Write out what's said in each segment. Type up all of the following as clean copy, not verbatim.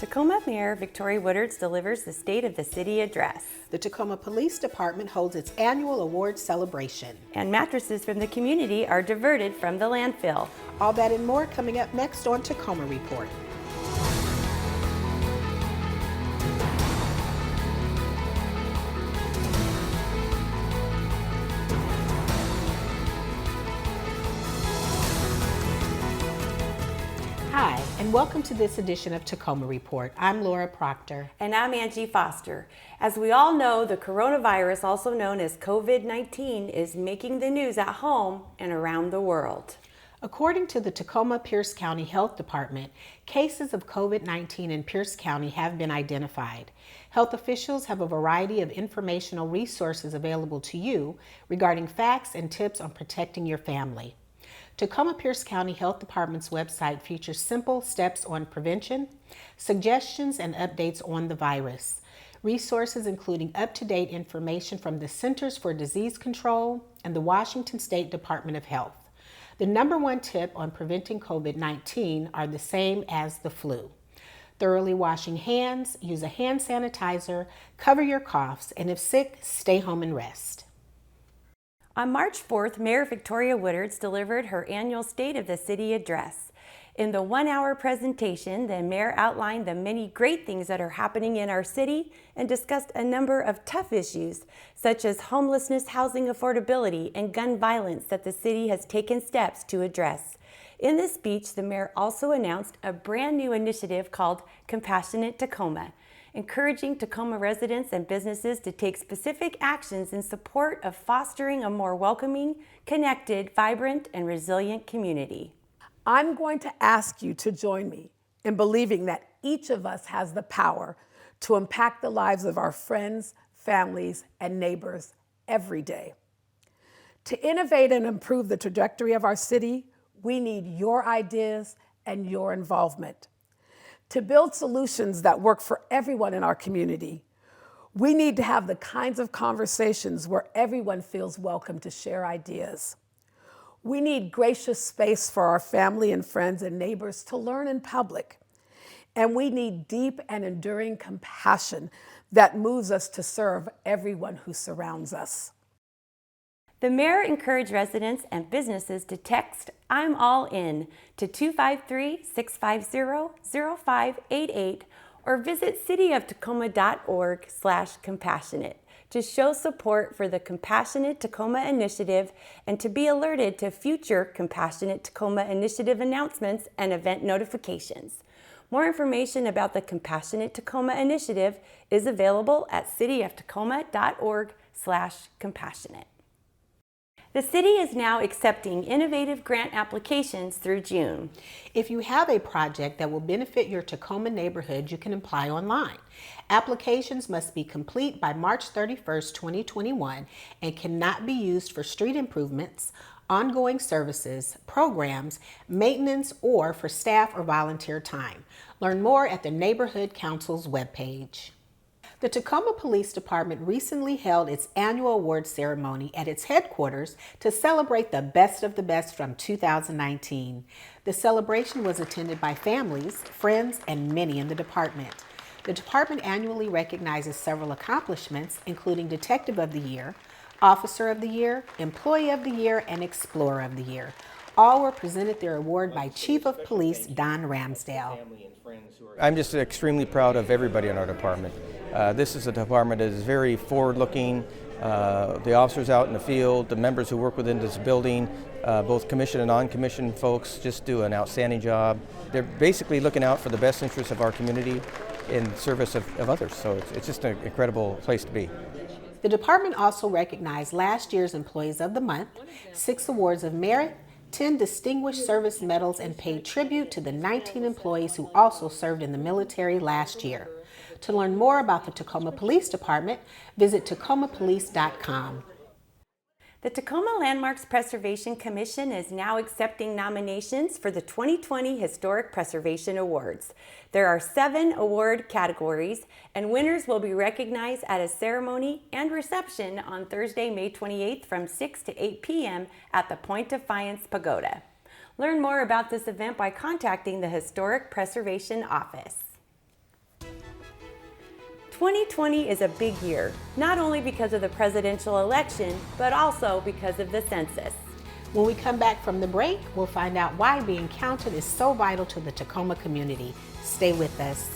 Tacoma Mayor Victoria Woodard delivers the State of the City address. The Tacoma Police Department holds its annual awards celebration. And mattresses from the community are diverted from the landfill. All that and more coming up next on Tacoma Report. Hi, and welcome to this edition of Tacoma Report. I'm Laura Proctor. And I'm Angie Foster. As we all know, the coronavirus, also known as COVID-19, is making the news at home and around the world. According to the Tacoma Pierce County Health Department, cases of COVID-19 in Pierce County have been identified. Health officials have a variety of informational resources available to you regarding facts and tips on protecting your family. Tacoma Pierce County Health Department's website features simple steps on prevention, suggestions, and updates on the virus. Resources including up-to-date information from the Centers for Disease Control and the Washington State Department of Health. The number one tip on preventing COVID-19 are the same as the flu. Thoroughly washing hands, use a hand sanitizer, cover your coughs, and if sick, stay home and rest. On March 4th, Mayor Victoria Woodard delivered her annual State of the City address. In the one-hour presentation, the mayor outlined the many great things that are happening in our city and discussed a number of tough issues, such as homelessness, housing affordability, and gun violence that the city has taken steps to address. In this speech, the mayor also announced a brand new initiative called Compassionate Tacoma, encouraging Tacoma residents and businesses to take specific actions in support of fostering a more welcoming, connected, vibrant, and resilient community. I'm going to ask you to join me in believing that each of us has the power to impact the lives of our friends, families, and neighbors every day. To innovate and improve the trajectory of our city, we need your ideas and your involvement. To build solutions that work for everyone in our community, we need to have the kinds of conversations where everyone feels welcome to share ideas. We need gracious space for our family and friends and neighbors to learn in public. And we need deep and enduring compassion that moves us to serve everyone who surrounds us. The mayor encouraged residents and businesses to text "I'm all in" to 253-650-0588 or visit cityoftacoma.org/compassionate to show support for the Compassionate Tacoma Initiative and to be alerted to future Compassionate Tacoma Initiative announcements and event notifications. More information about the Compassionate Tacoma Initiative is available at cityoftacoma.org/compassionate. The city is now accepting innovative grant applications through June. If you have a project that will benefit your Tacoma neighborhood, you can apply online. Applications must be complete by March 31st, 2021 and cannot be used for street improvements, ongoing services, programs, maintenance, or for staff or volunteer time. Learn more at the Neighborhood Council's webpage. The Tacoma Police Department recently held its annual award ceremony at its headquarters to celebrate the best of the best from 2019. The celebration was attended by families, friends, and many in the department. The department annually recognizes several accomplishments, including Detective of the Year, Officer of the Year, Employee of the Year, and Explorer of the Year. All were presented their award by Chief of Police Don Ramsdale. I'm just extremely proud of everybody in our department. This is a department that is very forward-looking. The officers out in the field, the members who work within this building, both commissioned and non-commissioned folks just do an outstanding job. They're basically looking out for the best interests of our community in service of others. So it's just an incredible place to be. The department also recognized last year's Employees of the Month, 6 awards of merit, 10 Distinguished Service Medals, and paid tribute to the 19 employees who also served in the military last year. To learn more about the Tacoma Police Department, visit tacomapolice.com. The Tacoma Landmarks Preservation Commission is now accepting nominations for the 2020 Historic Preservation Awards. There are 7 award categories, and winners will be recognized at a ceremony and reception on Thursday, May 28th from 6 to 8 p.m. at the Point Defiance Pagoda. Learn more about this event by contacting the Historic Preservation Office. 2020 is a big year, not only because of the presidential election, but also because of the census. When we come back from the break, we'll find out why being counted is so vital to the Tacoma community. Stay with us.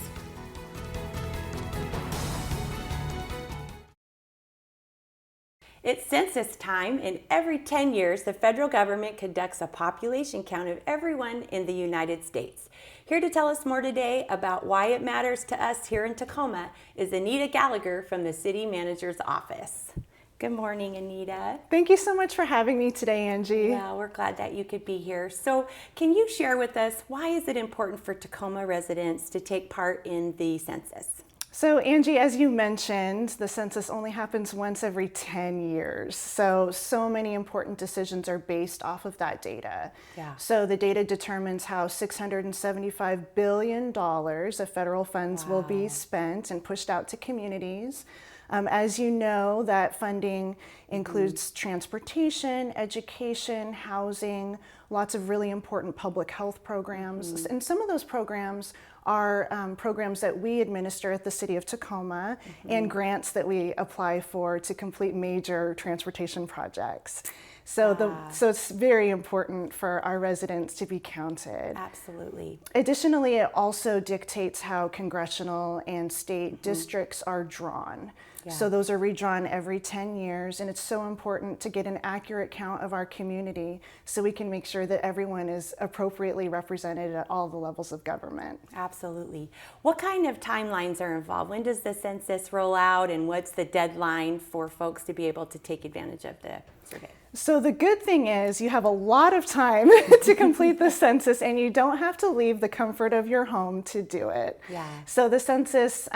It's census time, and every 10 years, the federal government conducts a population count of everyone in the United States. Here to tell us more today about why it matters to us here in Tacoma is Anita Gallagher from the City Manager's Office. Good morning, Anita. Thank you so much for having me today, Angie. Well, we're glad that you could be here. So, can you share with us why is it important for Tacoma residents to take part in the census? So, Angie, as you mentioned, the census only happens once every 10 years. So many important decisions are based off of that data. Yeah. So the data determines how $675 billion of federal funds will be spent and pushed out to communities. As you know, that funding includes transportation, education, housing, lots of really important public health programs. And some of those programs are programs that we administer at the City of Tacoma and grants that we apply for to complete major transportation projects. So it's very important for our residents to be counted. Absolutely. Additionally, it also dictates how congressional and state districts are drawn. Yeah. So those are redrawn every 10 years, and it's so important to get an accurate count of our community so we can make sure that everyone is appropriately represented at all the levels of government. Absolutely. What kind of timelines are involved? When does the census roll out, and what's the deadline for folks to be able to take advantage of the survey? So the good thing is you have a lot of time to complete the census, and you don't have to leave the comfort of your home to do it. Yeah. So the census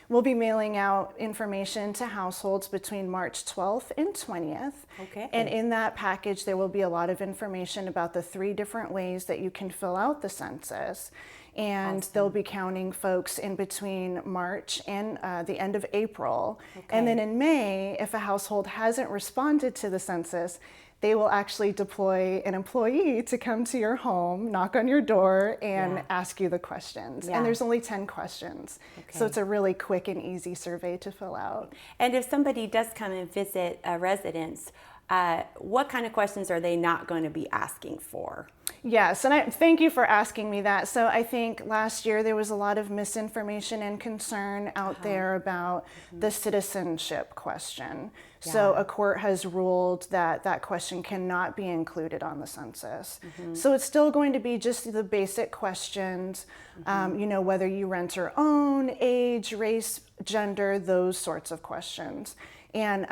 will be mailing out information to households between March 12th and 20th. Okay. And in that package, there will be a lot of information about the 3 different ways that you can fill out the census. And they'll be counting folks in between March and the end of April. Okay. And then in May, if a household hasn't responded to the census, they will actually deploy an employee to come to your home, knock on your door, and ask you the questions. Yeah. And there's only 10 questions. Okay. So it's a really quick and easy survey to fill out. And if somebody does come and visit a residence, what kind of questions are they not going to be asking for? Yes, and I thank you for asking me that. So I think last year there was a lot of misinformation and concern out there about the citizenship question. So a court has ruled that that question cannot be included on the census. So it's still going to be just the basic questions, you know, whether you rent or own, age, race, gender, those sorts of questions. And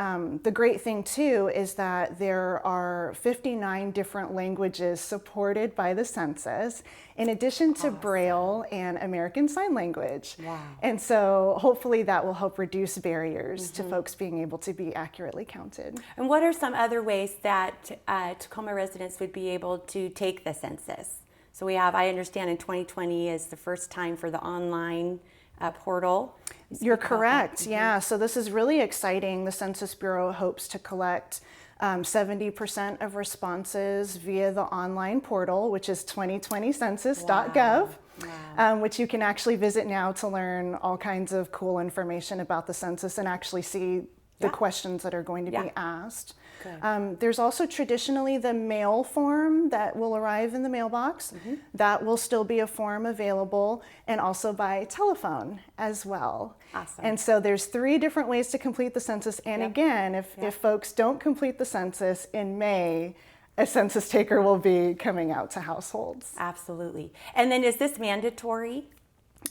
the great thing too is that there are 59 different languages supported by the census, in addition to Braille and American Sign Language. Wow. And so hopefully that will help reduce barriers to folks being able to be accurately counted. And what are some other ways that Tacoma residents would be able to take the census? So we have, I understand in 2020 is the first time for the online portal. You're correct, yeah. So this is really exciting. The Census Bureau hopes to collect 70% of responses via the online portal, which is 2020census.gov, which you can actually visit now to learn all kinds of cool information about the census and actually see the questions that are going to be asked. There's also traditionally the mail form that will arrive in the mailbox. That will still be a form available, and also by telephone as well. Awesome. And so there's 3 different ways to complete the census. And again, if folks don't complete the census in May, a census taker will be coming out to households. Absolutely. And then is this mandatory?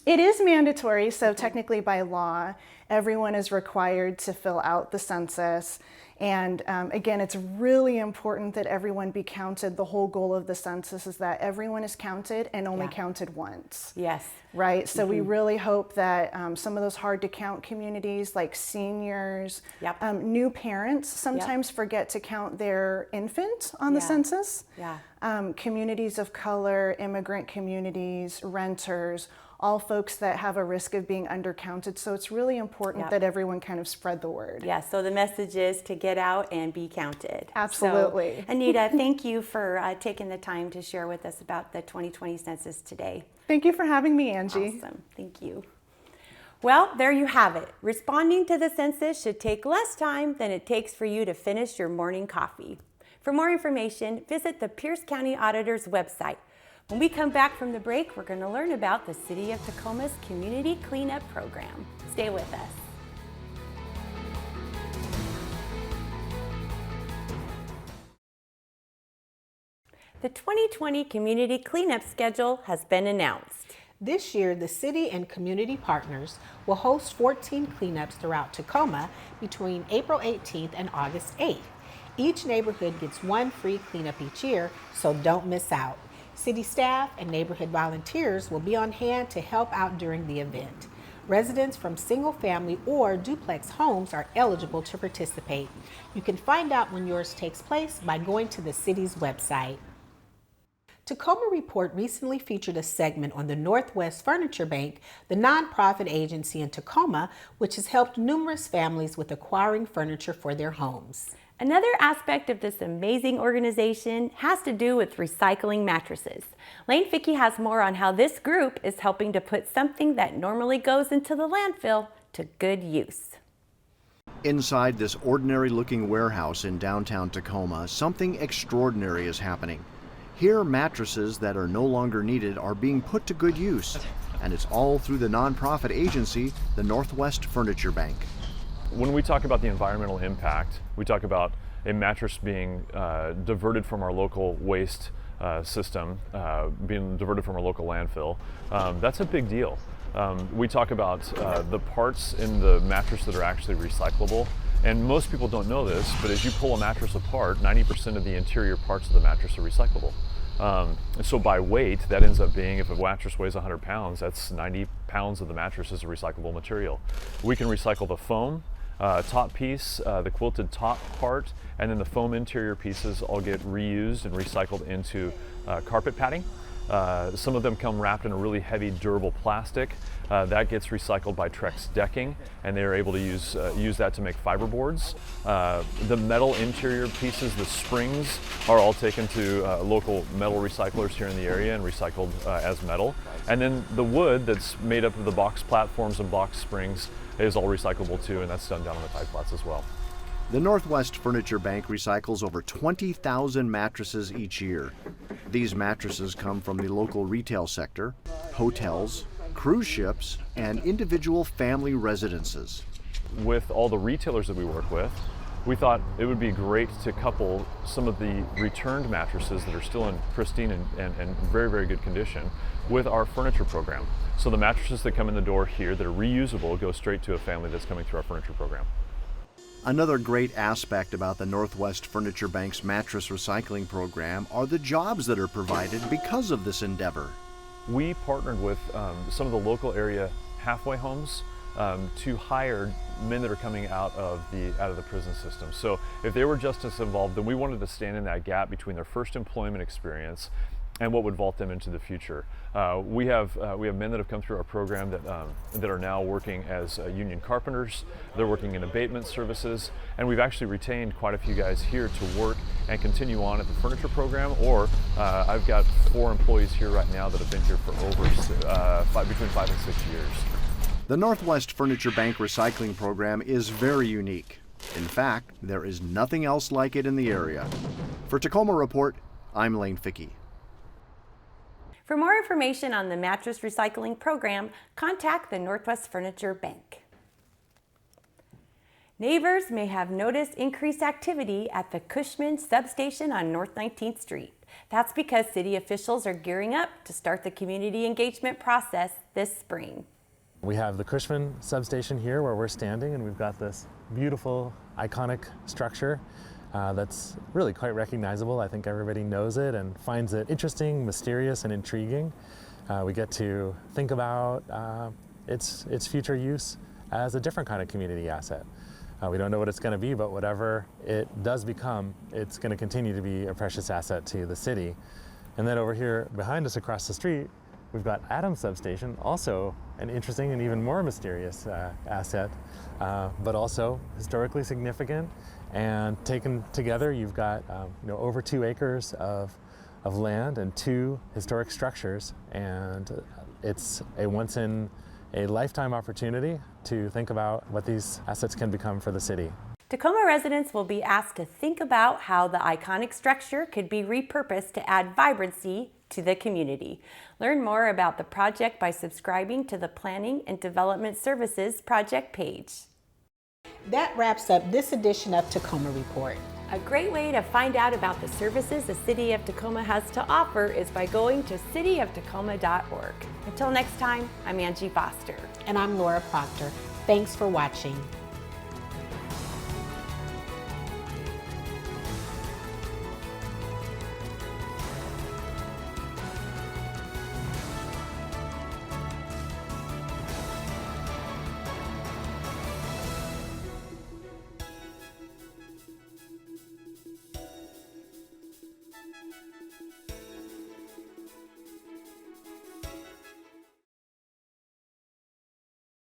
It is mandatory, so technically by law, everyone is required to fill out the census. And again, it's really important that everyone be counted. The whole goal of the census is that everyone is counted and only counted once. Yes. Right? So we really hope that some of those hard to count communities like seniors, new parents sometimes forget to count their infant on the census. Communities of color, immigrant communities, renters, all folks that have a risk of being undercounted. So it's really important that everyone kind of spread the word. Yeah, so the message is to get out and be counted. Absolutely. So, Anita, thank you for taking the time to share with us about the 2020 census today. Thank you for having me, Angie. Awesome, thank you. Well, there you have it. Responding to the census should take less time than it takes for you to finish your morning coffee. For more information, visit the Pierce County Auditor's website. When we come back from the break, we're going to learn about the City of Tacoma's Community Cleanup Program. Stay with us. The 2020 Community Cleanup Schedule has been announced. This year, the city and community partners will host 14 cleanups throughout Tacoma between April 18th and August 8th. Each neighborhood gets one free cleanup each year, so don't miss out. City staff and neighborhood volunteers will be on hand to help out during the event. Residents from single-family or duplex homes are eligible to participate. You can find out when yours takes place by going to the city's website. Tacoma Report recently featured a segment on the Northwest Furniture Bank, the nonprofit agency in Tacoma, which has helped numerous families with acquiring furniture for their homes. Another aspect of this amazing organization has to do with recycling mattresses. Lane Fickey has more on how this group is helping to put something that normally goes into the landfill to good use. Inside this ordinary-looking warehouse in downtown Tacoma, something extraordinary is happening. Here, mattresses that are no longer needed are being put to good use, and it's all through the nonprofit agency, the Northwest Furniture Bank. When we talk about the environmental impact, we talk about a mattress being diverted from our local waste system, being diverted from our local landfill. That's a big deal. We talk about the parts in the mattress that are actually recyclable. And most people don't know this, but as you pull a mattress apart, 90% of the interior parts of the mattress are recyclable. So by weight, that ends up being, if a mattress weighs 100 pounds, that's 90 pounds of the mattress is a recyclable material. We can recycle the foam top piece, the quilted top part, and then the foam interior pieces all get reused and recycled into carpet padding. Some of them come wrapped in a really heavy, durable plastic. That gets recycled by Trex Decking, and they're able to use that to make fiberboards. The metal interior pieces, the springs, are all taken to local metal recyclers here in the area and recycled as metal. And then the wood that's made up of the box platforms and box springs is all recyclable too, and that's done down on the tie flats as well. The Northwest Furniture Bank recycles over 20,000 mattresses each year. These mattresses come from the local retail sector, hotels, cruise ships, and individual family residences. With all the retailers that we work with, we thought it would be great to couple some of the returned mattresses that are still in pristine and very, very good condition with our furniture program. So the mattresses that come in the door here that are reusable go straight to a family that's coming through our furniture program. Another great aspect about the Northwest Furniture Bank's mattress recycling program are the jobs that are provided because of this endeavor. We partnered with some of the local area halfway homes to hire men that are coming out of the prison system. So if they were justice involved, then we wanted to stand in that gap between their first employment experience and what would vault them into the future. We have men that have come through our program that are now working as union carpenters. They're working in abatement services, and we've actually retained quite a few guys here to work and continue on at the furniture program. Or I've got 4 employees here right now that have been here for over between 5 and 6 years. The Northwest Furniture Bank recycling program is very unique. In fact, there is nothing else like it in the area. For Tacoma Report, I'm Lane Fickey. For more information on the mattress recycling program, contact the Northwest Furniture Bank. Neighbors may have noticed increased activity at the Cushman substation on North 19th Street. That's because city officials are gearing up to start the community engagement process this spring. We have the Cushman substation here where we're standing, and we've got this beautiful, iconic structure that's really quite recognizable. I think everybody knows it and finds it interesting, mysterious, and intriguing. We get to think about its future use as a different kind of community asset. We don't know what it's going to be, but whatever it does become, it's going to continue to be a precious asset to the city. And then over here behind us across the street, we've got Adams Substation, also an interesting and even more mysterious asset, but also historically significant. And taken together, you've got over 2 acres of land and 2 historic structures, and it's a once in a lifetime opportunity to think about what these assets can become for the city. Tacoma residents will be asked to think about how the iconic structure could be repurposed to add vibrancy to the community. Learn more about the project by subscribing to the Planning and Development Services project page. That wraps up this edition of Tacoma Report. A great way to find out about the services the City of Tacoma has to offer is by going to cityoftacoma.org. Until next time, I'm Angie Foster. And I'm Laura Proctor. Thanks for watching.